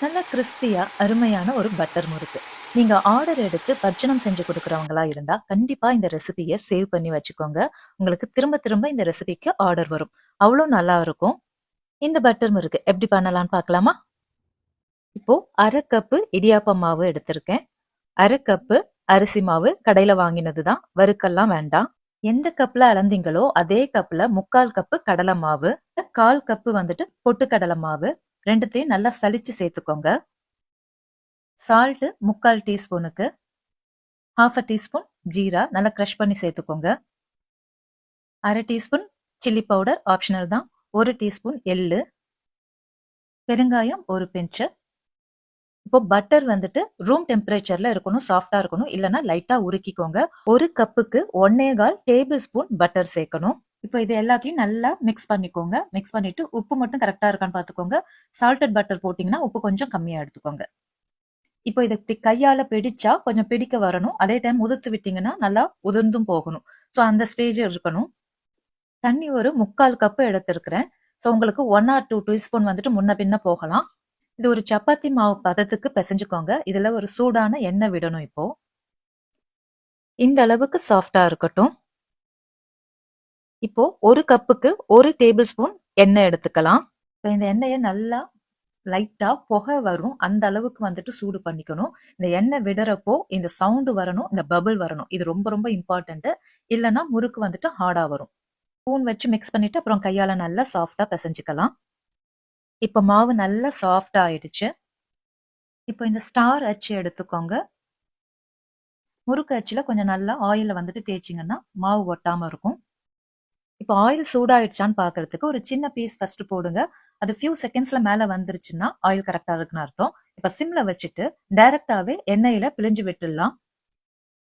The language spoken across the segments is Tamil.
நல்ல கிறிஸ்பியா அருமையான ஒரு பட்டர் முறுக்கு. நீங்க ஆர்டர் எடுத்து பட்சணம் செஞ்சு கொடுக்குறவங்களா இருந்தா கண்டிப்பா இந்த ரெசிபியை சேவ் பண்ணி வச்சுக்கோங்க. உங்களுக்கு திரும்ப திரும்ப இந்த ரெசிபிக்கு ஆர்டர் வரும். அவ்வளோ நல்லா இருக்கும். இந்த பட்டர் முறுக்கு எப்படி பண்ணலாம்னு பார்க்கலாமா? இப்போ 1/2 கப்பு இடியாப்ப மாவு எடுத்திருக்கேன். 1/2 கப்பு அரிசி மாவு கடையில வாங்கினது தான், வறுக்கெல்லாம் வேண்டாம். எந்த கப்ல அளந்தீங்களோ அதே கப்ல 3/4 கப்பு கடலை மாவு, 1/4 கப்பு வந்துட்டு பொட்டுக்கடலை மாவு, ரெண்டுத்தையும் நல்லா சலிச்சு சேர்த்துக்கோங்க. சால்ட் 3/4 டீஸ்பூனுக்கு, 1/2 டீஸ்பூன் ஜீரா நல்லா கிரஷ் பண்ணி சேர்த்துக்கோங்க. 1/2 டீஸ்பூன் சில்லி பவுடர் ஆப்ஷனல் தான். 1 டீஸ்பூன் எள்ளு, பெருங்காயம் ஒரு பிஞ்சு. இப்போ பட்டர் வந்துட்டு ரூம் டெம்பரேச்சர்ல இருக்கணும், சாஃப்டா இருக்கணும், இல்லைன்னா லைட்டா உருக்கிக்கோங்க. 1 கப்புக்கு 1/4 டேபிள் ஸ்பூன் பட்டர் சேர்க்கணும். இப்போ இது எல்லாத்தையும் நல்லா மிக்ஸ் பண்ணிக்கோங்க. மிக்ஸ் பண்ணிட்டு உப்பு மட்டும் கரெக்டா இருக்கான்னு பார்த்துக்கோங்க. சால்டட் பட்டர் போட்டிங்கன்னா உப்பு கொஞ்சம் கம்மியா எடுத்துக்கோங்க. இப்போ இதை இப்படி கையால பிடிச்சா கொஞ்சம் பிடிக்க வரணும். அதே டைம் உதுத்து விட்டீங்கன்னா நல்லா உதிர்ந்தும் போகணும். ஸோ அந்த ஸ்டேஜ் இருக்கணும். தண்ணி ஒரு 3/4 கப்பு எடுத்திருக்கிறேன். ஸோ உங்களுக்கு 1 ஆர் 2 டீஸ்பூன் வந்துட்டு முன்ன பின்ன போகலாம். இது ஒரு சப்பாத்தி மாவு பதத்துக்கு பிசைஞ்சுக்கோங்க. இதுல ஒரு சூடான எண்ணெய் விடணும். இப்போ இந்த அளவுக்கு சாஃப்டா இருக்கட்டும். இப்போ 1 கப்புக்கு 1 டேபிள் ஸ்பூன் எண்ணெய் எடுத்துக்கலாம். இப்போ இந்த எண்ணெயை நல்லா லைட்டா புகை வரும், அந்த அளவுக்கு வந்துட்டு சூடு பண்ணிக்கணும். இந்த எண்ணெய் விடுறப்போ இந்த சவுண்டு வரணும், இந்த பபிள் வரணும். இது ரொம்ப ரொம்ப இம்பார்ட்டன்ட். இல்லைன்னா முறுக்கு வந்துட்டு ஹார்டா வரும். ஸ்பூன் வச்சு மிக்ஸ் பண்ணிட்டு அப்புறம் கையால நல்லா சாஃப்டா பிசைஞ்சுக்கலாம். இப்போ மாவு நல்லா சாஃப்டா ஆயிடுச்சு. இப்போ இந்த ஸ்டார் அச்சு எடுத்துக்கோங்க. முறுக்கு அச்சுல கொஞ்சம் நல்லா ஆயில வந்துட்டு தேய்ச்சிங்கன்னா மாவு ஒட்டாம இருக்கும். இப்போ ஆயில் சூடாயிடுச்சான்னு பாக்குறதுக்கு ஒரு சின்ன பீஸ் ஃபர்ஸ்ட் போடுங்க. அது ஃபியூ செகண்ட்ஸ்ல மேல வந்துருச்சுன்னா ஆயில் கரெக்டா இருக்குன்னு அர்த்தம். இப்ப சிம்ல வச்சுட்டு டைரக்டாவே எண்ணெயில பிழிஞ்சு விட்டுடலாம்.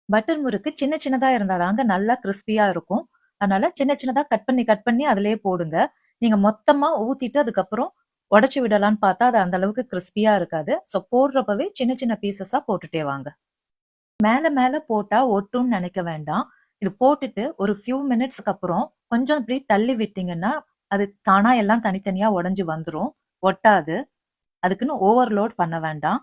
பட்டர் முறுக்கு சின்ன சின்னதா இருந்தாதாங்க நல்லா கிறிஸ்பியா இருக்கும். அதனால சின்ன சின்னதா கட் பண்ணி அதிலேயே போடுங்க. நீங்க மொத்தமா ஊத்திட்டு அதுக்கப்புறம் உடைச்சு விடலான்னு பார்த்தா அது அந்த அளவுக்கு கிறிஸ்பியா இருக்காது. ஸோ போடுறப்பவே சின்ன சின்ன பீசஸா போட்டுட்டே வாங்க. மேல மேல போட்டா ஒட்டும்னு நினைக்க வேண்டாம். இது போட்டுட்டு ஒரு ஃபியூ மினிட்ஸ்க்கு அப்புறம் கொஞ்சம் இப்படி தள்ளி விட்டீங்கன்னா அது தானா எல்லாம் தனித்தனியா உடைஞ்சு வந்துரும். ஒட்டாது. அதுக்குன்னு ஓவர்லோட் பண்ண வேண்டாம்.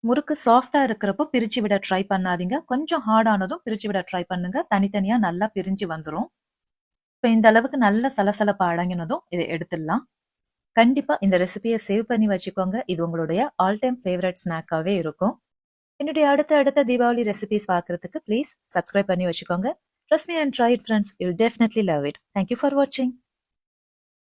முறுக்கு சாஃப்டா இருக்கிறப்போ பிரிச்சு விட ட்ரை பண்ணாதீங்க. கொஞ்சம் ஹார்ட் ஆனதும் பிரிச்சு விட ட்ரை பண்ணுங்க. தனித்தனியா நல்லா பிரிஞ்சு வந்துரும். இப்ப இந்த அளவுக்கு நல்ல சலசலப்பா அடங்கினதும் இதை எடுத்துடலாம். கண்டிப்பா இந்த ரெசிபியை சேவ் பண்ணி வச்சுக்கோங்க. இது உங்களுடைய ஆல் டைம் ஃபேவரட் ஸ்நாக்காவே இருக்கும். என்னுடைய அடுத்த தீபாவளி ரெசிபிஸ் பார்க்கறதுக்கு ப்ளீஸ் சப்ஸ்கிரைப் பண்ணி வச்சுக்கோங்க. Trust me and try it, friends. You'll definitely love it. Thank you for watching.